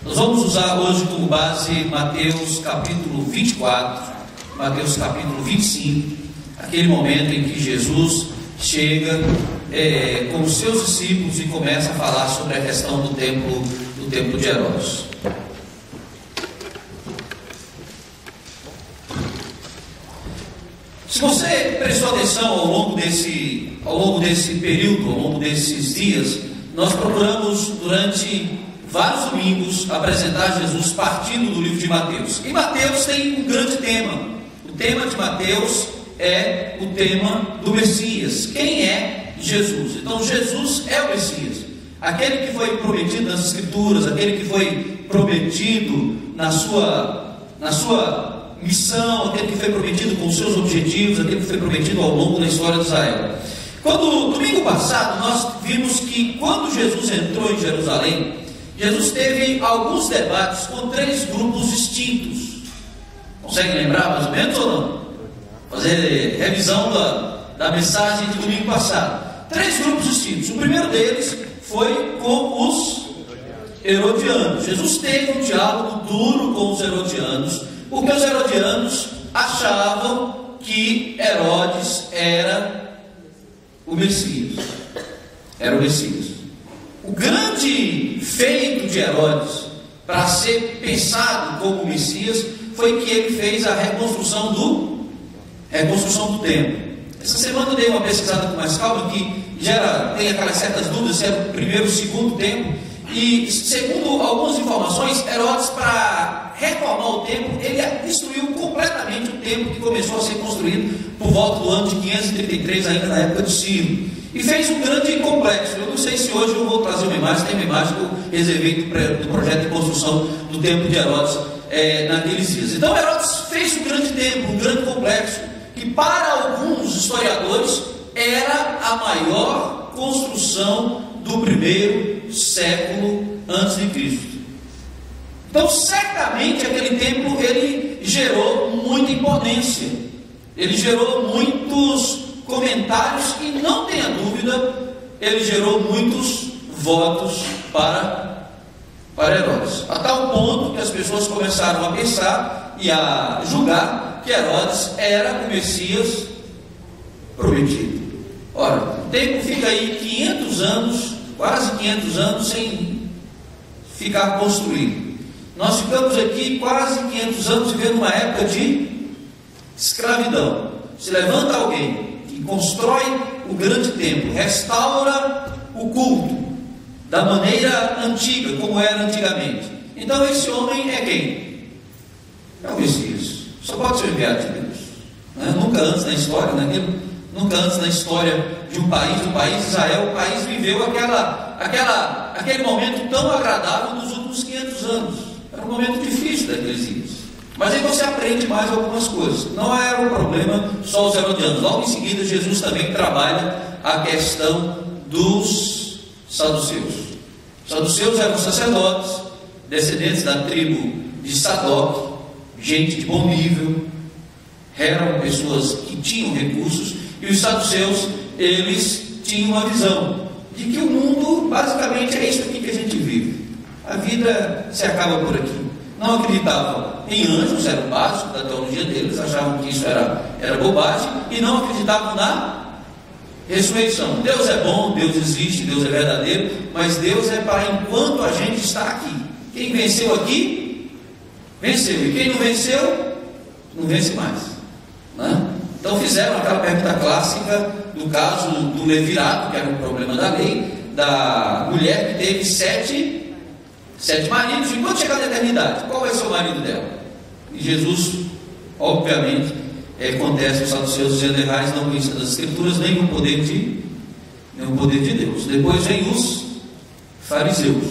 Nós vamos usar hoje como base Mateus capítulo 24, Mateus capítulo 25, aquele momento em que Jesus chega com os seus discípulos e começa a falar sobre a questão do templo de Herodes. Se você prestou atenção ao longo desse período, ao longo desses dias, nós procuramos durante vários domingos apresentar Jesus partindo do livro de Mateus. E Mateus tem um grande tema. O tema de Mateus é o tema do Messias. Quem é Jesus? Então Jesus é o Messias, aquele que foi prometido nas Escrituras, aquele que foi prometido na sua missão, aquele que foi prometido com os seus objetivos, aquele que foi prometido ao longo da história de Israel. Domingo passado, nós vimos que quando Jesus entrou em Jerusalém, Jesus teve alguns debates com três grupos distintos. Consegue lembrar mais ou menos ou não? Fazer revisão da mensagem de domingo passado. Três grupos distintos. O primeiro deles foi com os herodianos. Jesus teve um diálogo duro com os herodianos, porque os herodianos achavam que Herodes era o Messias. Era o Messias. O grande feito de Herodes para ser pensado como Messias foi que ele fez a reconstrução do templo. Essa semana eu dei uma pesquisada com mais calma que tem aquelas certas dúvidas se era o primeiro ou o segundo templo. E segundo algumas informações, Herodes, para reformar o templo, ele destruiu completamente o templo que começou a ser construído por volta do ano de 533, ainda na época de Ciro, e fez um grande complexo. Eu não sei se hoje eu vou trazer uma imagem, tem uma imagem que eu reservei do projeto de construção do templo de Herodes naqueles dias. Então Herodes fez um grande templo, um grande complexo, que para alguns historiadores era a maior construção do primeiro século antes de Cristo. Então certamente aquele templo ele gerou muita imponência, ele gerou muitos comentários e não tenha dúvida, ele gerou muitos votos para Herodes, a tal ponto que as pessoas começaram a pensar e a julgar que Herodes era o Messias prometido. Ora, o tempo fica aí 500 anos, quase 500 anos sem ficar construído. Nós ficamos aqui quase 500 anos vivendo uma época de escravidão. Se levanta alguém que constrói o grande templo, restaura o culto da maneira antiga, como era antigamente. Então esse homem é quem? É o Messias. Só pode ser enviado de Deus. Nunca antes na história, nunca antes na história de um país, do país de Israel, o país viveu aquele momento tão agradável dos últimos 500 anos. Era um momento difícil daqueles dias. Mas aí você aprende mais algumas coisas. Não era um problema só os herodianos. Logo em seguida, Jesus também trabalha a questão dos saduceus. Os saduceus eram sacerdotes, descendentes da tribo de Sadoc, gente de bom nível, eram pessoas que tinham recursos, e os saduceus, eles tinham uma visão de que o mundo basicamente é isso aqui que a gente vive. A vida se acaba por aqui. Não acreditavam em anjos, era o básico da teologia deles, achavam que isso era bobagem, e não acreditavam na ressurreição. Deus é bom, Deus existe, Deus é verdadeiro, mas Deus é para enquanto a gente está aqui. Quem venceu aqui, venceu, e quem não venceu, não vence mais. Então fizeram aquela pergunta clássica do caso do levirato, que era um problema da lei, da mulher que teve sete maridos, e quando chegar na eternidade, qual vai ser o marido dela? E Jesus, obviamente, contesta os saduceus, dizendo: errais não conhecendo das Escrituras, nem o poder de Deus. Depois vem os fariseus,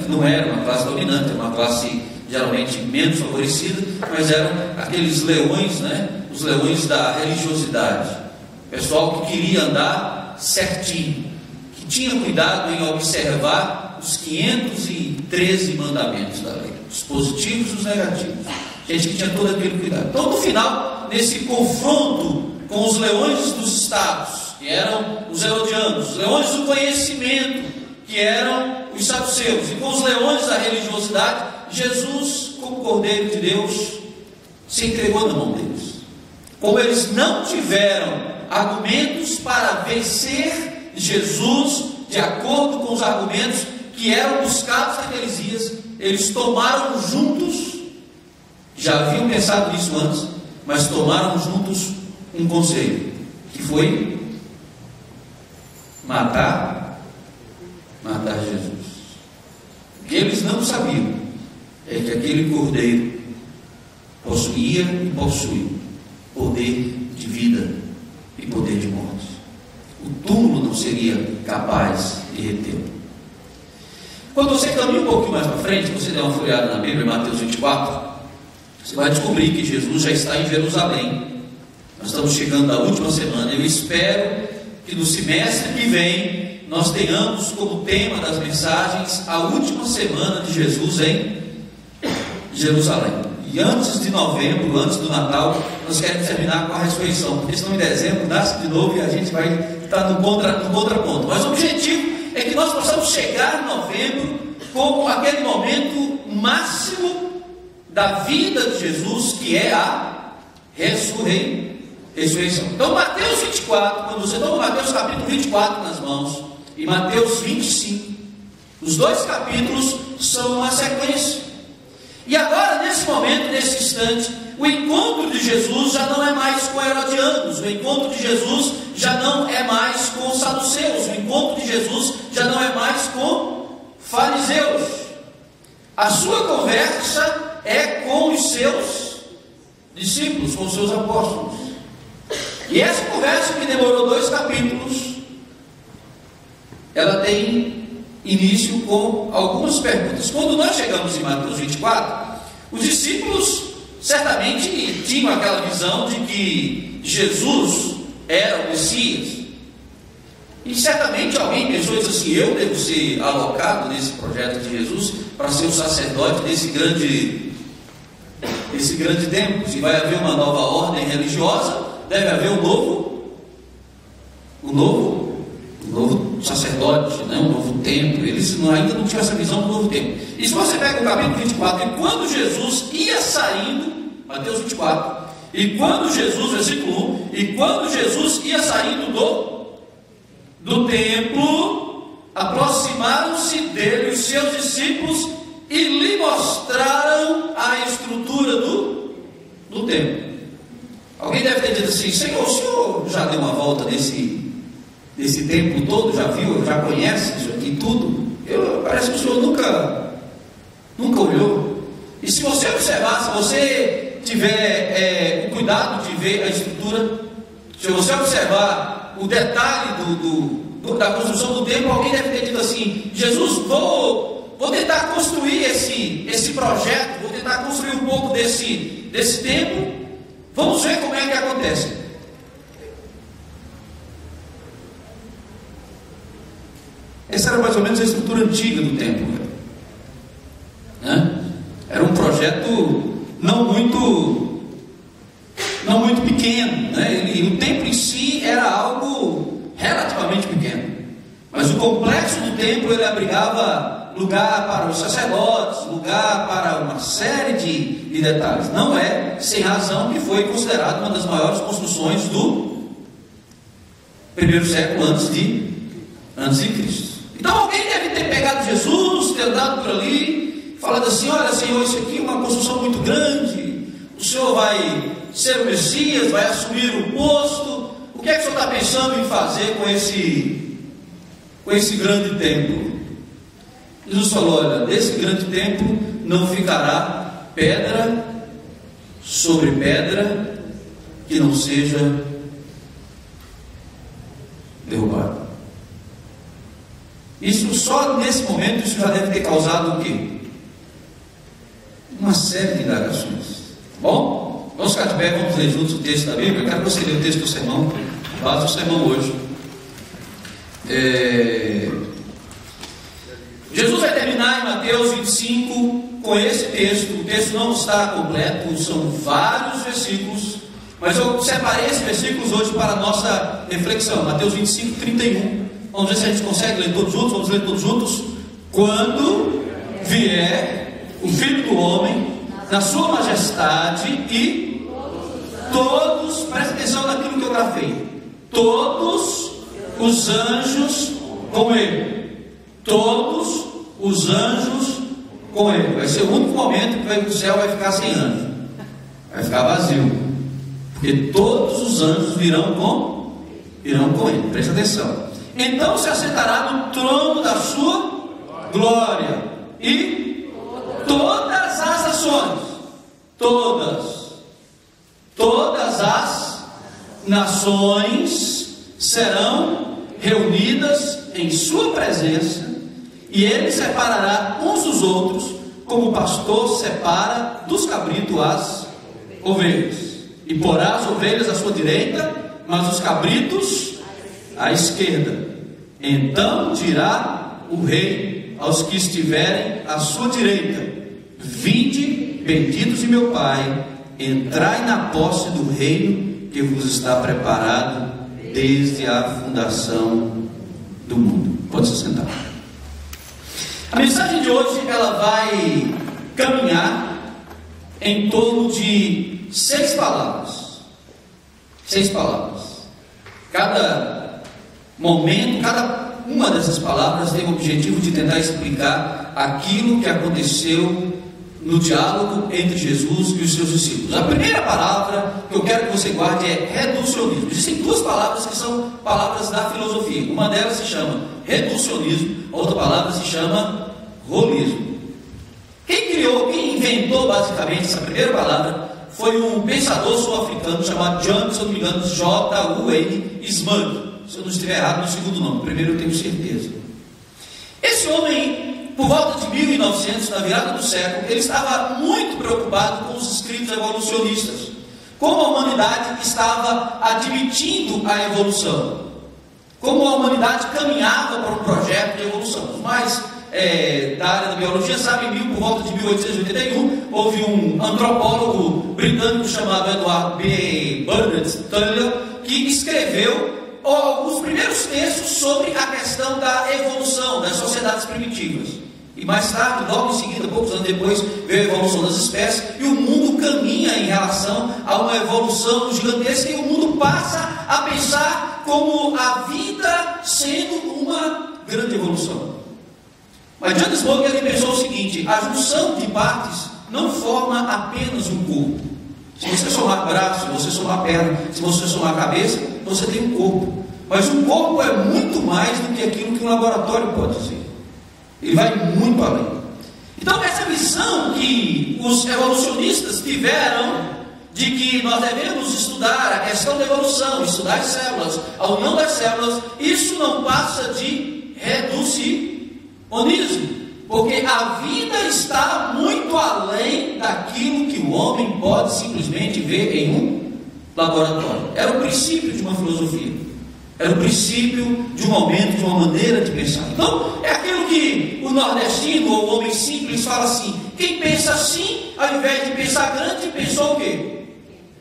que não era uma classe dominante, era uma classe geralmente menos favorecida, mas eram aqueles leões, os leões da religiosidade, pessoal que queria andar certinho, que tinha cuidado em observar os 513 mandamentos da lei, os positivos e os negativos, gente que tinha todo aquele cuidado. Então no final, nesse confronto com os leões dos estados, que eram os herodianos, os leões do conhecimento, que eram os saduceus, e com os leões da religiosidade, Jesus, como Cordeiro de Deus, se entregou na mão deles. Como eles não tiveram argumentos para vencer Jesus, de acordo com os argumentos que eram buscados naqueles dias, eles tomaram juntos, já haviam pensado nisso antes, mas tomaram juntos um conselho, que foi matar Jesus. O que eles não sabiam é que aquele cordeiro possuía e possui poder de vida e poder de morte. O túmulo não seria capaz de retê-lo. Quando você caminha um pouquinho mais para frente, você der uma folhada na Bíblia, Mateus 24, você vai descobrir que Jesus já está em Jerusalém. Nós estamos chegando na última semana. Eu espero que no semestre que vem nós tenhamos como tema das mensagens a última semana de Jesus em Jerusalém. E antes de novembro, antes do Natal, nós queremos terminar com a ressurreição, porque senão em dezembro nasce de novo e a gente vai estar no contraponto. Mas o objetivo é que nós possamos chegar em novembro como aquele momento máximo da vida de Jesus, que é a ressurreição. Então Mateus 24, quando você toma Mateus capítulo 24 nas mãos e Mateus 25, os dois capítulos são uma sequência. E agora, nesse momento, nesse instante, o encontro de Jesus já não é mais com herodianos, o encontro de Jesus já não é mais com saduceus, o encontro de Jesus já não é mais com fariseus. A sua conversa é com os seus discípulos, com os seus apóstolos. E essa conversa, que demorou 2 capítulos, ela tem início com algumas perguntas. Quando nós chegamos em Mateus 24, os discípulos certamente tinham aquela visão de que Jesus era o Messias. E certamente alguém pensou e disse assim: eu devo ser alocado nesse projeto de Jesus para ser o sacerdote desse grande templo. Se vai haver uma nova ordem religiosa, deve haver um novo sacerdote, né? Um novo templo. Eles ainda não tinham essa visão do novo templo. E se você pega o capítulo 24, e quando Jesus ia saindo, Mateus 24, e quando Jesus, versículo 1, e quando Jesus ia saindo do templo, aproximaram-se dele os seus discípulos e lhe mostraram a estrutura do templo. Alguém deve ter dito assim: Senhor, o senhor já deu uma volta nesse templo todo? Já viu? Já conhece isso aqui tudo? Parece que o senhor nunca olhou. E se você observar, se você tiver o cuidado de ver a estrutura, se você observar o detalhe da construção do templo, alguém deve ter dito assim: Jesus, vou tentar construir esse projeto, vou tentar construir um pouco desse templo, vamos ver como é que acontece. Essa era mais ou menos a estrutura antiga do templo, né? Era um projeto não muito pequeno, né? O templo em si era algo relativamente pequeno, mas o complexo do templo, ele abrigava lugar para os sacerdotes, lugar para uma série de detalhes. Não é sem razão que foi considerado uma das maiores construções do primeiro século antes de Cristo. Então alguém deve ter pegado Jesus, ter andado por ali, falando assim: olha, Senhor, isso aqui é uma construção muito grande, o Senhor vai ser o Messias, vai assumir o posto, o que é que o Senhor está pensando em fazer com esse grande templo? Jesus falou: olha, desse grande templo não ficará pedra sobre pedra que não seja derrubada. Isso, só nesse momento, isso já deve ter causado o quê? Uma série de indagações. Bom, vamos ficar de pé, vamos ler juntos o texto da Bíblia. Eu quero que você leia o texto do sermão, base do sermão hoje. Jesus vai terminar em Mateus 25 com esse texto. O texto não está completo, são vários versículos, mas eu separei esses versículos hoje para a nossa reflexão. Mateus 25, 31. Vamos ver se a gente consegue ler todos juntos. Vamos ler todos juntos. Quando vier o Filho do Homem na sua majestade e todos, presta atenção naquilo que eu gravei, todos os anjos com ele. Todos os anjos com ele. Vai ser o único momento que o céu vai ficar sem anjo. Vai ficar vazio. Porque todos os anjos virão com ele. Presta atenção. Então se assentará no trono da sua glória. E todas as nações, todas as nações serão reunidas em sua presença, e ele separará uns dos outros, como o pastor separa dos cabritos as ovelhas, e porá as ovelhas à sua direita, mas os cabritos à esquerda. Então dirá o rei aos que estiverem à sua direita: vinde, benditos de meu Pai, entrai na posse do reino que vos está preparado desde a fundação do mundo. Pode se sentar. A mensagem de hoje, ela vai caminhar em torno de 6 palavras. 6 palavras. Cada momento, cada uma dessas palavras tem o objetivo de tentar explicar aquilo que aconteceu no diálogo entre Jesus e os seus discípulos. A primeira palavra que eu quero que você guarde é reducionismo. Existem 2 palavras que são palavras da filosofia. Uma delas se chama reducionismo, a outra palavra se chama holismo. Quem inventou basicamente essa primeira palavra foi um pensador sul-africano chamado John, se eu não me engano, J.U.N. Smith. Se eu não estiver errado no segundo nome, primeiro eu tenho certeza. Esse homem, por volta de 1900, na virada do século, ele estava muito preocupado com os escritos evolucionistas, como a humanidade estava admitindo a evolução, como a humanidade caminhava para um projeto de evolução. Os mais da área da biologia sabem, por volta de 1881, houve um antropólogo britânico chamado Edward B. Burnett Tullier, que escreveu os primeiros textos sobre a questão da evolução das sociedades primitivas. E mais tarde, logo em seguida, poucos anos depois, veio a evolução das espécies, e o mundo caminha em relação a uma evolução gigantesca, e o mundo passa a pensar como a vida sendo uma grande evolução. Mas John Smith, ele pensou o seguinte: a junção de partes não forma apenas um corpo. Se você somar braço, se você somar perna, se você somar cabeça, você tem um corpo. Mas um corpo é muito mais do que aquilo que um laboratório pode dizer. Ele vai muito além. Então, essa visão que os evolucionistas tiveram de que nós devemos estudar a questão da evolução, estudar as células, a união das células, isso não passa de reducionismo, porque a vida está muito além daquilo que o homem pode simplesmente ver em um laboratório. Era o princípio de uma filosofia, era o princípio de um momento, de uma maneira de pensar. Então, é aquilo que o nordestino ou o homem simples fala assim: quem pensa assim, ao invés de pensar grande, pensou o quê?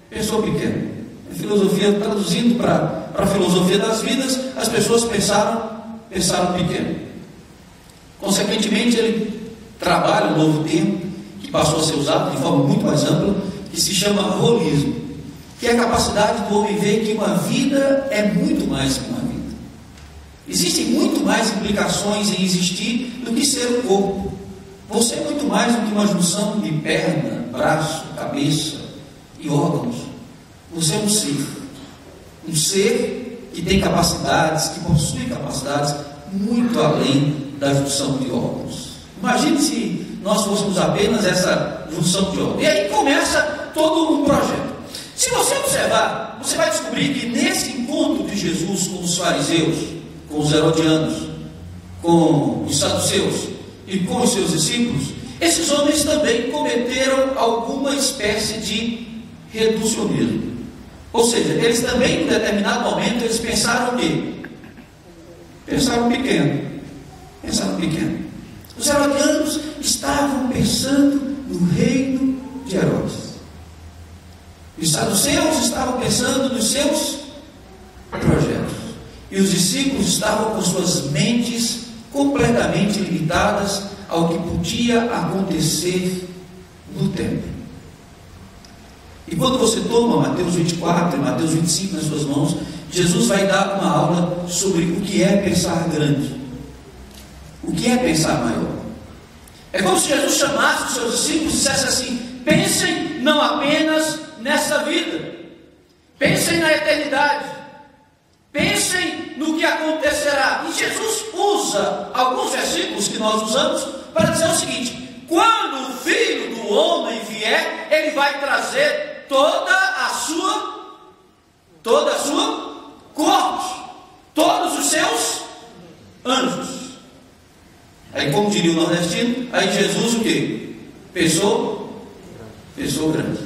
Pensou pequeno. A filosofia, traduzindo para a filosofia das vidas, as pessoas pensaram pequeno. Consequentemente, ele trabalha um novo termo que passou a ser usado de forma muito mais ampla, que se chama holismo, que é a capacidade do homem ver que uma vida é muito mais que uma vida. Existem muito mais implicações em existir do que ser um corpo. Você é muito mais do que uma junção de perna, braço, cabeça e órgãos. Você é um ser que tem capacidades, que possui capacidades muito além da junção de órgãos. Imagine se nós fôssemos apenas essa junção de órgãos. E aí começa todo um projeto. Se você observar, você vai descobrir que nesse encontro de Jesus com os fariseus, com os herodianos, com os saduceus e com os seus discípulos, esses homens também cometeram alguma espécie de reducionismo. Ou seja, eles também, em determinado momento, eles pensaram o quê? Pensaram pequeno. Os herodianos estavam pensando no reino de Herodes. Os saduceus estavam pensando nos seus projetos. e os discípulos estavam com suas mentes completamente limitadas ao que podia acontecer no templo. E quando você toma Mateus 24 e Mateus 25 nas suas mãos, Jesus vai dar uma aula sobre o que é pensar grande, o que é pensar maior. É como se Jesus chamasse os seus discípulos e dissesse assim: pensem não apenas nesta vida, pensem na eternidade, pensem no que acontecerá. E Jesus usa alguns versículos que nós usamos para dizer o seguinte: quando o Filho do Homem vier, ele vai trazer toda a sua corte, todos os seus anjos. Aí, como diria o nordestino, aí Jesus o quê? Pensou grande.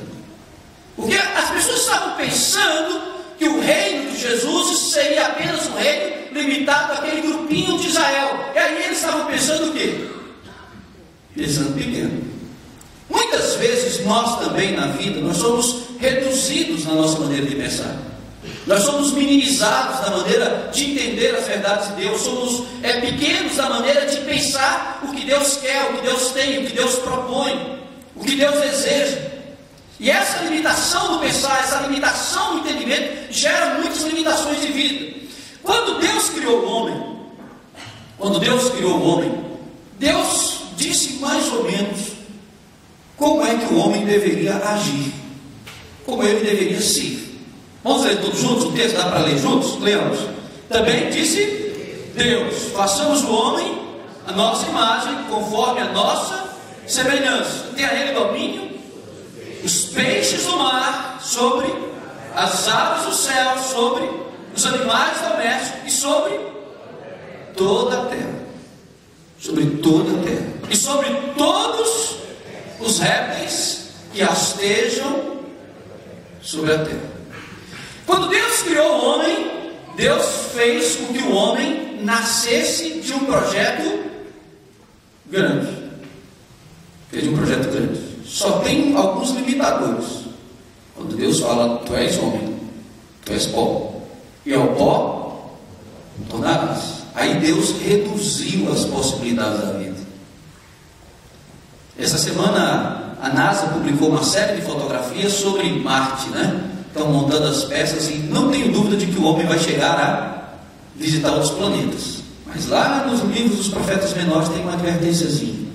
Porque as pessoas estavam pensando que o reino de Jesus seria apenas um reino limitado àquele grupinho de Israel. E aí eles estavam pensando o quê? Pensando pequeno. Muitas vezes nós também na vida, nós somos reduzidos na nossa maneira de pensar. Nós somos minimizados na maneira de entender as verdades de Deus. Somos pequenos na maneira de pensar o que Deus quer, o que Deus tem, o que Deus propõe, o que Deus deseja. E essa limitação do pensar, essa limitação do entendimento gera muitas limitações de vida. Quando Deus criou o homem, Deus disse mais ou menos como é que o homem deveria agir, como ele deveria ser. Vamos ler todos juntos o texto? Dá para ler juntos? Leamos. Também disse Deus: façamos o homem a nossa imagem, conforme a nossa semelhança. Tenha ele domínio os peixes do mar, sobre as aves do céu, sobre os animais domésticos e sobre toda a terra. Sobre toda a terra. E sobre todos os répteis que hastejam sobre a terra. Quando Deus criou o homem, Deus fez com que o homem nascesse de um projeto grande. Fez de um projeto grande. Só tem alguns limitadores. Quando Deus fala: tu és homem, tu és pó, e ao pó tornarás. Aí Deus reduziu as possibilidades da vida. Essa semana a NASA publicou uma série de fotografias sobre Marte, né? Estão montando as peças e não tenho dúvida de que o homem vai chegar a visitar outros planetas. Mas lá nos livros dos profetas menores tem uma advertênciazinha: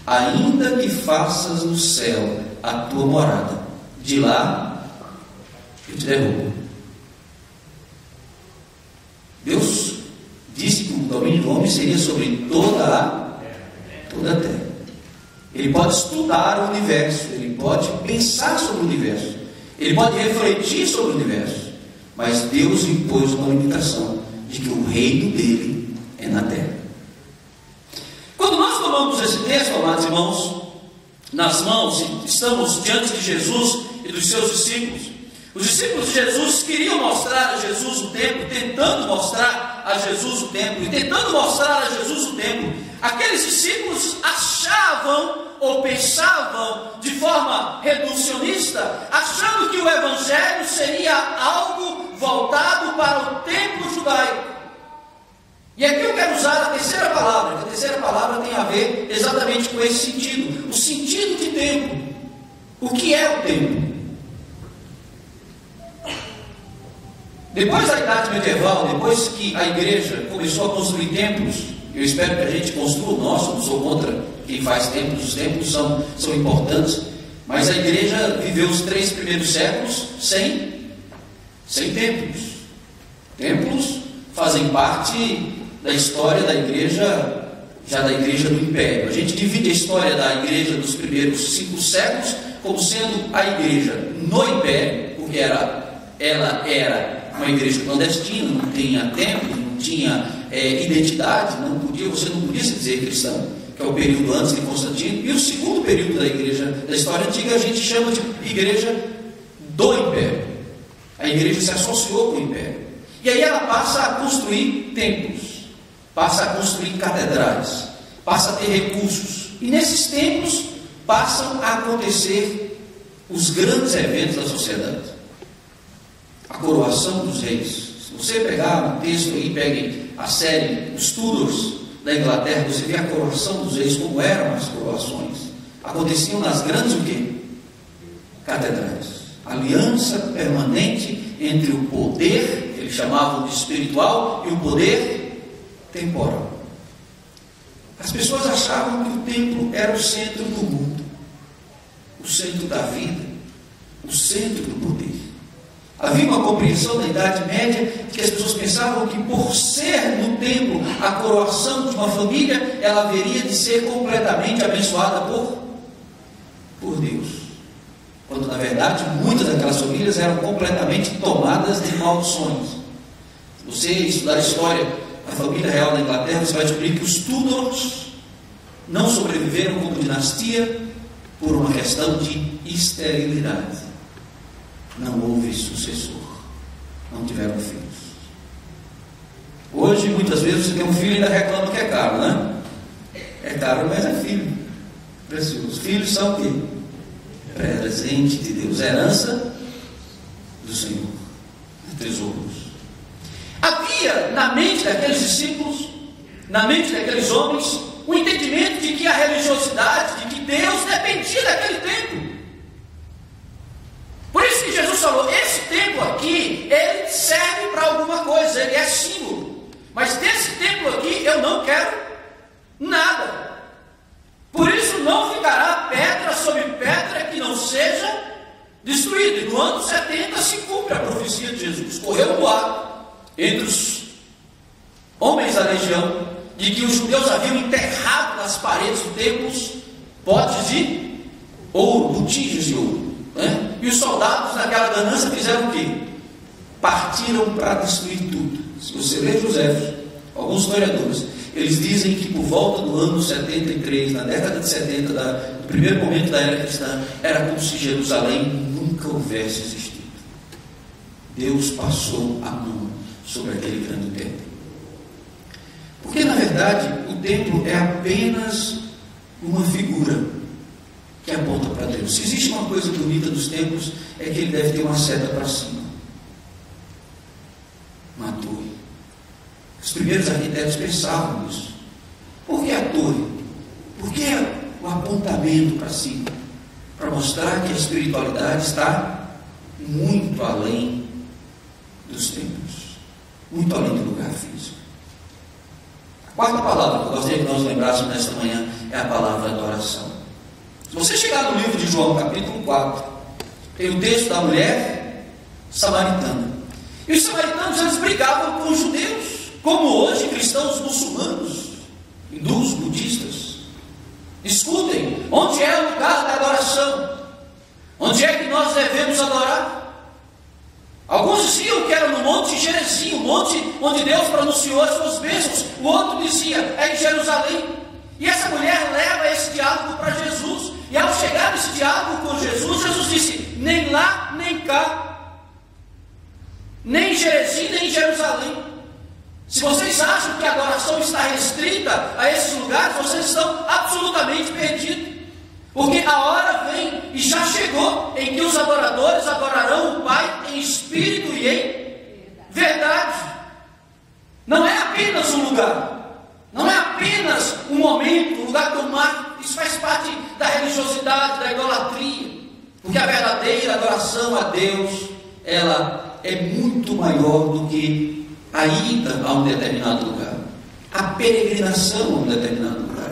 ainda que faças no céu a tua morada, de lá eu te derrubo. Deus disse que o domínio do homem seria sobre toda a terra. Ele pode estudar o universo, ele pode pensar sobre o universo, ele pode refletir sobre o universo, mas Deus impôs uma limitação de que o reino dele é na terra. Quando nós tomamos esse texto, amados irmãos, nas mãos, e estamos diante de Jesus e dos seus discípulos, os discípulos de Jesus queriam mostrar a Jesus o templo, tentando mostrar a Jesus o templo, e tentando mostrar a Jesus o templo, aqueles discípulos achavam ou pensavam de forma reducionista, achando que o evangelho seria algo voltado para o templo judaico. E aqui eu quero usar a terceira palavra, que a terceira palavra tem a ver exatamente com esse sentido, o sentido de templo. O que é o templo? Depois da Idade Medieval, depois que a igreja começou a construir templos, eu espero que a gente construa o nosso, não sou contra quem faz templos, os templos são importantes, mas a igreja viveu os 3 primeiros séculos sem templos. Templos fazem parte da história da igreja, já da igreja do Império. A gente divide a história da igreja dos primeiros 5 séculos como sendo a igreja no Império, porque ela era uma igreja clandestina, não tinha templo, não tinha identidade, você não podia se dizer cristão, que é o período antes de Constantino. E o segundo período da igreja, da história antiga, a gente chama de igreja do Império. A igreja se associou com o Império, e aí ela passa a construir templos, passa a construir catedrais, passa a ter recursos, e nesses templos passam a acontecer os grandes eventos da sociedade. A coroação dos reis. você pegar um texto aí, pegue a série Os Tudors da Inglaterra, você vê a coroação dos reis, como eram as coroações. Aconteciam nas grandes o quê? Catedrais. Aliança permanente entre o poder, que eles chamavam de espiritual, e o poder temporal. As pessoas achavam que o templo era o centro do mundo, o centro da vida, o centro do poder. Havia uma compreensão da Idade Média de que as pessoas pensavam que, por ser no templo a coroação de uma família, ela haveria de ser completamente abençoada por Deus. Quando, na verdade, muitas daquelas famílias eram completamente tomadas de maldições. Se você estudar a história da família real da Inglaterra, você vai descobrir que os Tudors não sobreviveram como dinastia por uma questão de esterilidade. Não houve sucessor, não tiveram filhos. Hoje, muitas vezes, você tem um filho e ainda reclama que é caro, né? É caro, mas é filho. Precioso. Filhos são o quê? Presente de Deus, herança do Senhor, tesouros. Havia na mente daqueles discípulos, na mente daqueles homens, o entendimento de que a religiosidade, de que Deus dependia daquele templo. Por isso que Jesus falou, esse templo aqui, ele serve para alguma coisa, ele é símbolo. Mas desse templo aqui, eu não quero nada. Por isso não ficará pedra sobre pedra que não seja destruída. E no ano 70 se cumpre a profecia de Jesus. Correu um boato entre os homens da legião de que os judeus haviam enterrado nas paredes do templo potes de ouro, botijos de ouro, né? E os soldados naquela ganância fizeram o quê? Partiram para destruir tudo. Se você ler José, alguns historiadores, eles dizem que por volta do ano 73, na década de 70, do primeiro momento da era cristã, era como se Jerusalém nunca houvesse existido. Deus passou a mão sobre aquele grande templo. Porque, na verdade, o templo é apenas uma figura que aponta para Deus. Se existe uma coisa bonita dos templos, é que ele deve ter uma seta para cima. Uma torre. Os primeiros arquitetos pensavam nisso. Por que a torre? Por que o apontamento para cima? Para mostrar que a espiritualidade está muito além dos templos, muito além do lugar físico. A quarta palavra que eu gostaria que nós lembrássemos nesta manhã é a palavra adoração. Se você chegar no livro de João, capítulo 4, tem o texto da mulher samaritana. E os samaritanos, eles brigavam com os judeus, como hoje cristãos muçulmanos, hindus, budistas. Discutem onde é o lugar da adoração, onde é que nós devemos adorar. Alguns diziam que era no Monte Gerizim, o monte onde Deus pronunciou as suas bênçãos. O outro dizia, é em Jerusalém. E essa mulher leva esse diálogo para Jesus. E ao chegar nesse diálogo com Jesus, Jesus disse, nem lá, nem cá, nem em Gerizim, nem em Jerusalém. Se vocês acham que a adoração está restrita a esses lugares, vocês estão absolutamente perdidos. Porque a hora vem, e já chegou, em que os adoradores adorarão o Pai em espírito e em verdade. Não é apenas um lugar, não é apenas um momento, um lugar que eu marco. Isso faz parte da religiosidade, da idolatria. Porque a verdadeira adoração a Deus, ela é muito maior do que a ida a um determinado lugar, a peregrinação a um determinado lugar.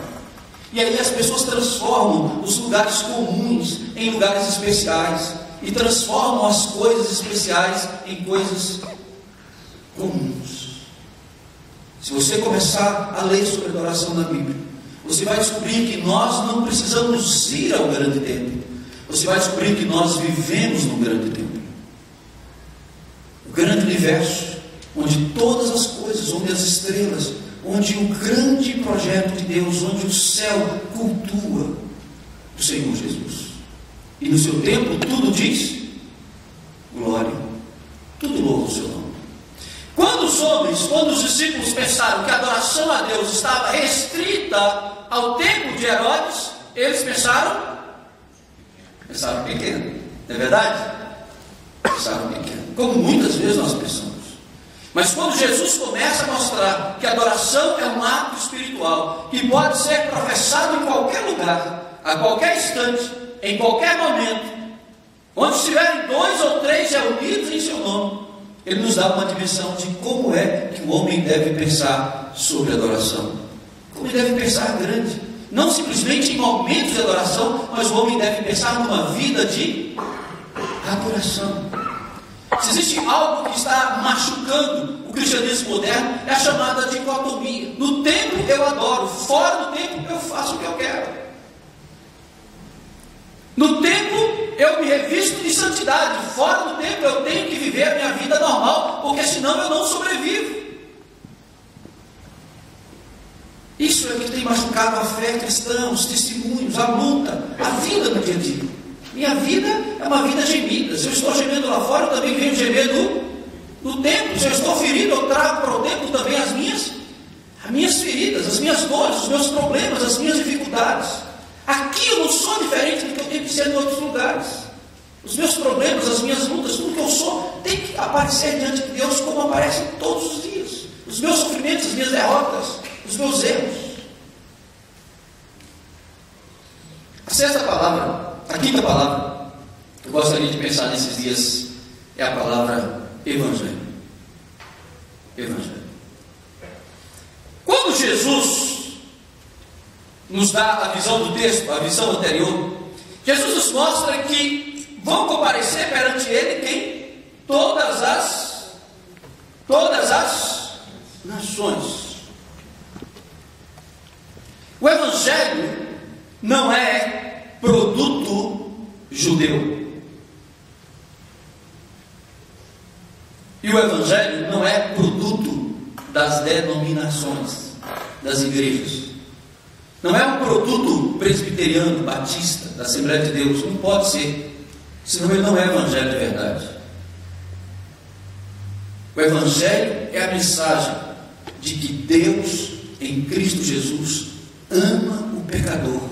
E aí as pessoas transformam os lugares comuns em lugares especiais, e transformam as coisas especiais em coisas comuns. Se você começar a ler sobre adoração na Bíblia, você vai descobrir que nós não precisamos ir ao grande templo. Você vai descobrir que nós vivemos no grande templo. O grande universo, onde todas as coisas, onde as estrelas, onde o grande projeto de Deus, onde o céu cultua o Senhor Jesus. E no seu templo tudo diz glória, tudo louva o seu nome. Quando os discípulos pensaram que a adoração a Deus estava restrita ao templo de Herodes, eles pensaram pequeno, não é verdade? Pensaram pequeno, como muitas vezes nós pensamos. Mas quando Jesus começa a mostrar que a adoração é um ato espiritual, que pode ser professado em qualquer lugar, a qualquer instante, em qualquer momento, onde estiverem 2 ou 3 reunidos em seu nome, ele nos dá uma dimensão de como é que o homem deve pensar sobre adoração. Como ele deve pensar grande. Não simplesmente em momentos de adoração, mas o homem deve pensar numa vida de adoração. Se existe algo que está machucando o cristianismo moderno, é a chamada dicotomia. No templo eu adoro, fora do templo eu faço o que eu quero. No templo eu me revisto de santidade, fora do templo eu tenho que viver a minha vida normal, porque senão eu não sobrevivo. Isso é o que tem machucado a fé cristã, os testemunhos, a luta, a vida no dia a dia. Minha vida é uma vida gemida. Se eu estou gemendo lá fora, eu também venho gemer no templo. Se eu estou ferido, eu trago para o templo também as minhas feridas, as minhas dores, os meus problemas, as minhas dificuldades. Aqui eu não sou diferente do que eu tenho que ser em outros lugares. Os meus problemas, as minhas lutas, tudo que eu sou, tem que aparecer diante de Deus como aparece todos os dias. Os meus sofrimentos, as minhas derrotas, os meus erros. A sexta palavra, a quinta palavra que eu gostaria de pensar nesses dias é a palavra Evangelho. Evangelho. Quando Jesus nos dá a visão do texto, a visão anterior, Jesus nos mostra que vão comparecer perante Ele quem? Todas as nações. O Evangelho não é produto judeu. E o Evangelho não é produto das denominações, das igrejas. Não é um produto presbiteriano, batista, da Assembleia de Deus. Não pode ser. Senão ele não é Evangelho de verdade. O Evangelho é a mensagem de que Deus, em Cristo Jesus, ama o pecador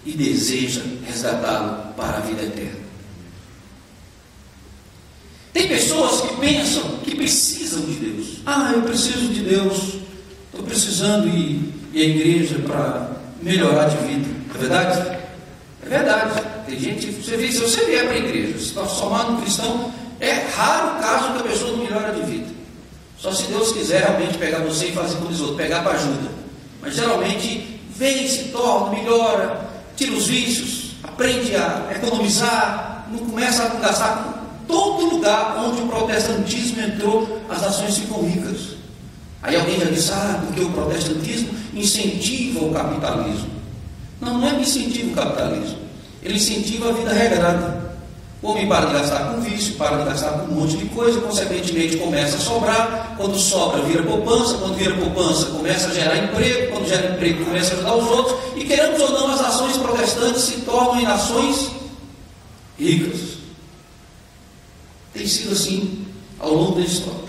e deseja resgatá-lo para a vida eterna. Tem pessoas que pensam que precisam de Deus. Eu preciso de Deus, estou precisando ir à igreja para melhorar de vida. É verdade? É verdade. Tem gente que se você vier para a igreja, se está somado no cristão, é raro o caso que a pessoa não melhora de vida. Só se Deus quiser realmente pegar você e fazer como os outros, pegar para ajuda. Mas geralmente vem, se torna, melhora, tira os vícios, aprende a economizar, não começa a gastar com todo lugar onde o protestantismo entrou, as nações ficam ricas. Aí alguém já diz, porque o protestantismo incentiva o capitalismo. Não é que incentiva o capitalismo, ele incentiva a vida regrada. O homem para de gastar com vício, para de gastar com um monte de coisa, consequentemente começa a sobrar. Quando sobra, vira poupança. Quando vira poupança, começa a gerar emprego. Quando gera emprego, começa a ajudar os outros. E queremos ou não, as nações protestantes se tornam em nações ricas. Tem sido assim ao longo da história.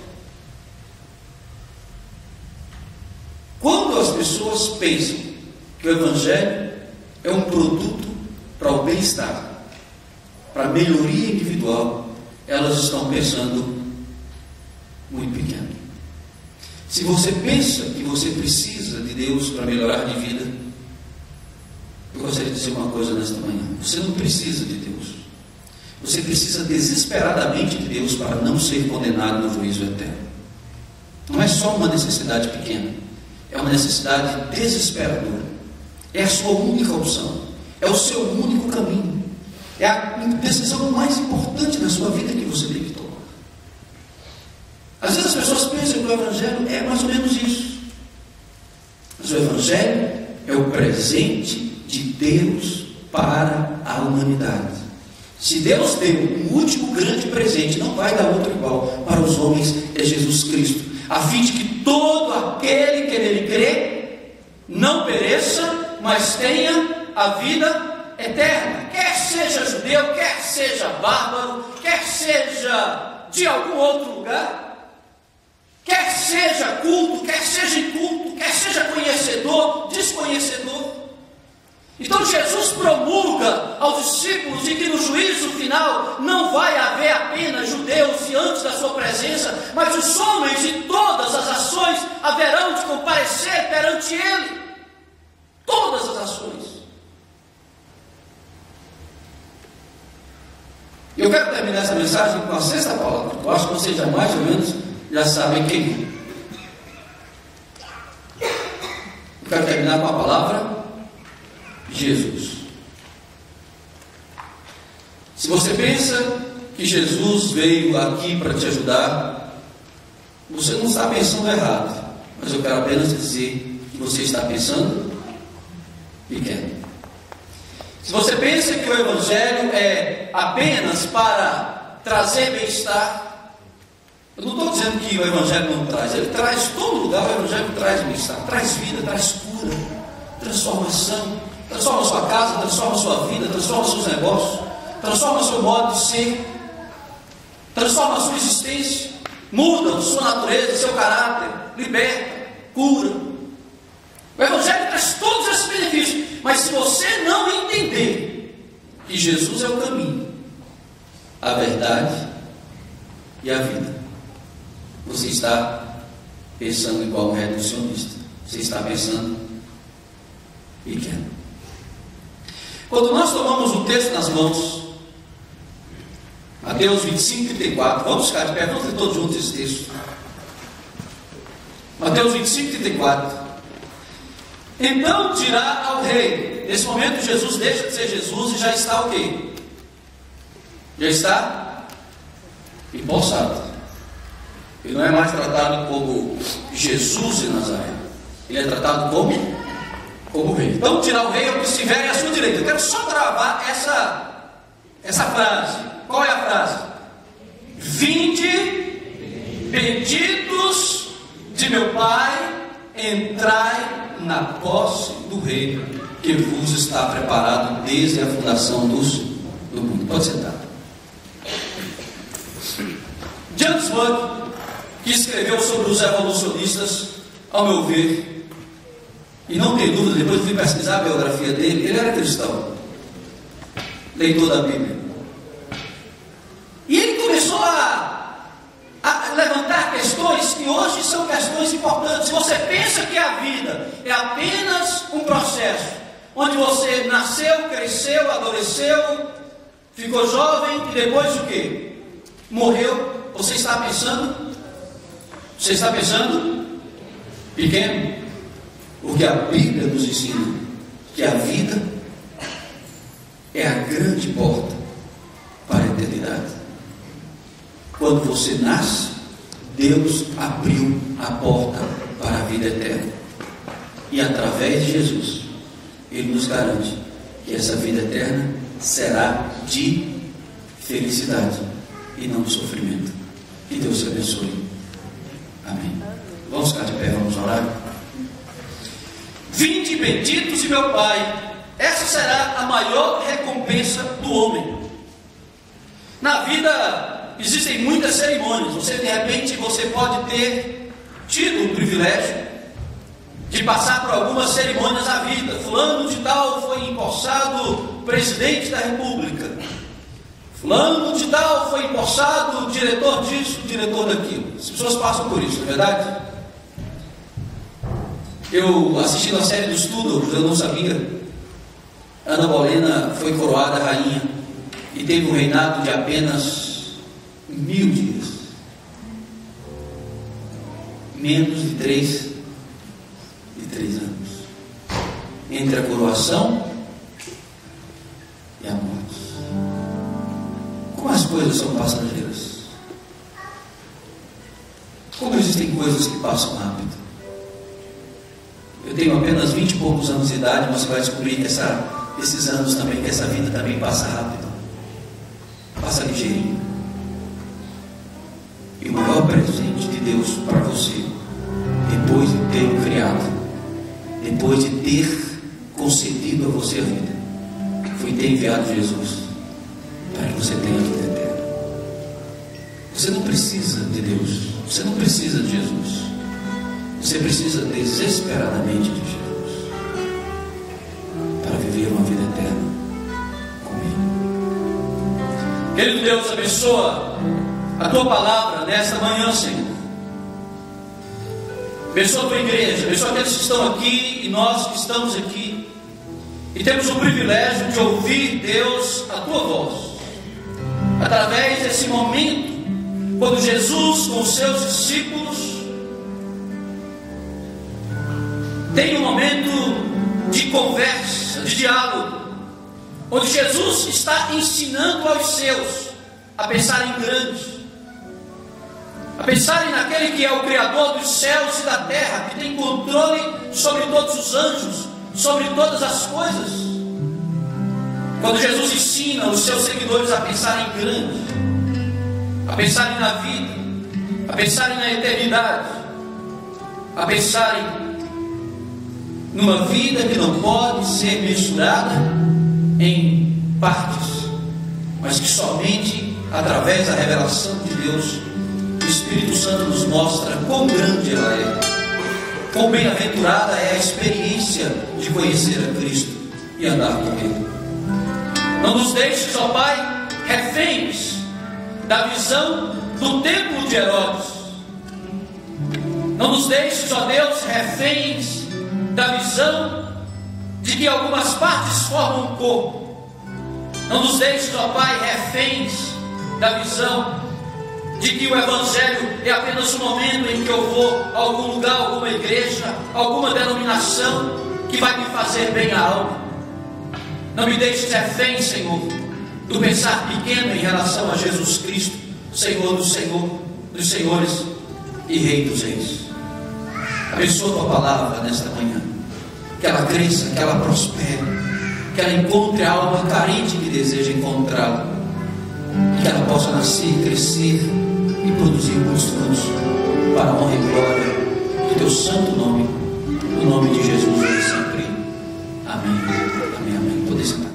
Quando as pessoas pensam que o Evangelho é um produto para o bem-estar, para a melhoria individual, elas estão pensando muito pequeno. Se você pensa que você precisa de Deus para melhorar de vida, eu gostaria de dizer uma coisa nesta manhã: você não precisa de Deus. Você precisa desesperadamente de Deus para não ser condenado no juízo eterno. Não é só uma necessidade pequena, é uma necessidade desesperadora. É a sua única opção, é o seu único caminho. É a decisão mais importante da sua vida que você tem que tomar. Às vezes as pessoas pensam que o Evangelho é mais ou menos isso. Mas o Evangelho é o presente de Deus para a humanidade. Se Deus deu um último grande presente, não vai dar outro igual para os homens, é Jesus Cristo, a fim de que todo aquele que nele crê não pereça, mas tenha a vida eterna. Quer seja judeu, quer seja bárbaro, quer seja de algum outro lugar, quer seja culto, quer seja inculto, quer seja conhecedor, desconhecedor. Então Jesus promulga aos discípulos de que no juízo final não vai haver apenas judeus diante da sua presença, mas os homens de todas as ações haverão de comparecer perante Ele. Todas as ações. Eu quero terminar essa mensagem com a sexta palavra. Eu acho que vocês já mais ou menos já sabem quem é. Eu quero terminar com a palavra Jesus. Se você pensa que Jesus veio aqui para te ajudar, você não está pensando errado, mas eu quero apenas dizer que você está pensando pequeno. Se você pensa que o Evangelho é apenas para trazer bem-estar, eu não estou dizendo que o Evangelho não traz, ele traz todo lugar, o Evangelho traz bem-estar, traz vida, traz cura, transformação, transforma a sua casa, transforma a sua vida, transforma os seus negócios, transforma o seu modo de ser, transforma a sua existência, muda a sua natureza, seu caráter, liberta, cura. O Evangelho traz todos esses benefícios, mas se você não entender que Jesus é o caminho, a verdade e a vida, você está pensando igual um reducionista, você está pensando pequeno. Quando nós tomamos o texto nas mãos, Mateus 25, 34, vamos ficar de pé, vamos ler todos juntos esse texto. Mateus 25, 34. Então dirá ao rei. Nesse momento Jesus deixa de ser Jesus e já está o quê? Já está empossado. Ele não é mais tratado como Jesus de Nazaré. Ele é tratado como rei. Então dirá o rei ao que estiver à sua direita. Eu quero só travar essa frase. Qual é a frase? Vinde, benditos de meu Pai, entrai na posse do reino que vos está preparado desde a fundação do mundo. Pode sentar. John Smith, que escreveu sobre os evolucionistas, ao meu ver, e não tem dúvida, depois eu fui pesquisar a biografia dele, ele era cristão, leitor da Bíblia, e ele começou a levantar questões que hoje são questões importantes. Se você pensa que a vida é apenas um processo onde você nasceu, cresceu, adoeceu, ficou jovem e depois o quê? Morreu, você está pensando pequeno, porque a Bíblia nos ensina que a vida é a grande porta para a eternidade. Quando você nasce, Deus abriu a porta para a vida eterna. E através de Jesus, Ele nos garante que essa vida eterna será de felicidade e não de sofrimento. Que Deus te abençoe. Amém. Vamos ficar de pé, vamos orar. Vinde benditos de meu Pai. Essa será a maior recompensa do homem. Na vida existem muitas cerimônias. Você, de repente, você pode ter tido o privilégio de passar por algumas cerimônias na vida. Fulano de tal foi empossado presidente da República. Fulano de tal foi empossado diretor disso, diretor daquilo. As pessoas passam por isso, não é verdade? Eu, assistindo a série do estudo, eu não sabia. Ana Bolena foi coroada rainha e teve um reinado de apenas 1000 dias, menos de 3 anos, entre a coroação e a morte. Como as coisas são passageiras, como existem coisas que passam rápido. Eu tenho apenas 20 e poucos anos de idade, mas você vai descobrir que esses anos também, que essa vida também passa rápido, passa ligeirinho. E o maior presente de Deus para você, depois de ter o criado, depois de ter concedido a você a vida, foi ter enviado Jesus para que você tenha a vida eterna. Você não precisa de Deus, você não precisa de Jesus, você precisa desesperadamente de Jesus para viver uma Querido Deus, abençoa a tua palavra nesta manhã, Senhor. Abençoa a tua igreja, abençoa aqueles que estão aqui e nós que estamos aqui. E temos o privilégio de ouvir, Deus, a tua voz, através desse momento, quando Jesus com os seus discípulos tem um momento de conversa, de diálogo, onde Jesus está ensinando aos seus a pensarem grande, a pensarem naquele que é o Criador dos céus e da terra, que tem controle sobre todos os anjos, sobre todas as coisas. Quando Jesus ensina os seus seguidores a pensarem grande, a pensarem na vida, a pensarem na eternidade, a pensarem numa vida que não pode ser mensurada em partes, mas que somente através da revelação de Deus, o Espírito Santo nos mostra quão grande ela é, quão bem-aventurada é a experiência de conhecer a Cristo e andar com Ele. Não nos deixes, ó Pai, reféns da visão do templo de Herodes. Não nos deixes, ó Deus, reféns da visão de que algumas partes formam um corpo. Não nos deixes, ó Pai, reféns da visão de que o Evangelho é apenas um momento em que eu vou a algum lugar, alguma igreja, alguma denominação que vai me fazer bem à alma. Não me deixes refém, Senhor, do pensar pequeno em relação a Jesus Cristo, Senhor dos senhores e Rei dos reis. Abençoa a tua palavra nesta manhã, que ela cresça, que ela prospere, que ela encontre a alma carente que deseja encontrá-la, que ela possa nascer, crescer e produzir muitos frutos para a honra e glória do teu santo nome, no nome de Jesus, hoje e sempre. Amém. Amém. Amém. Poder sentar.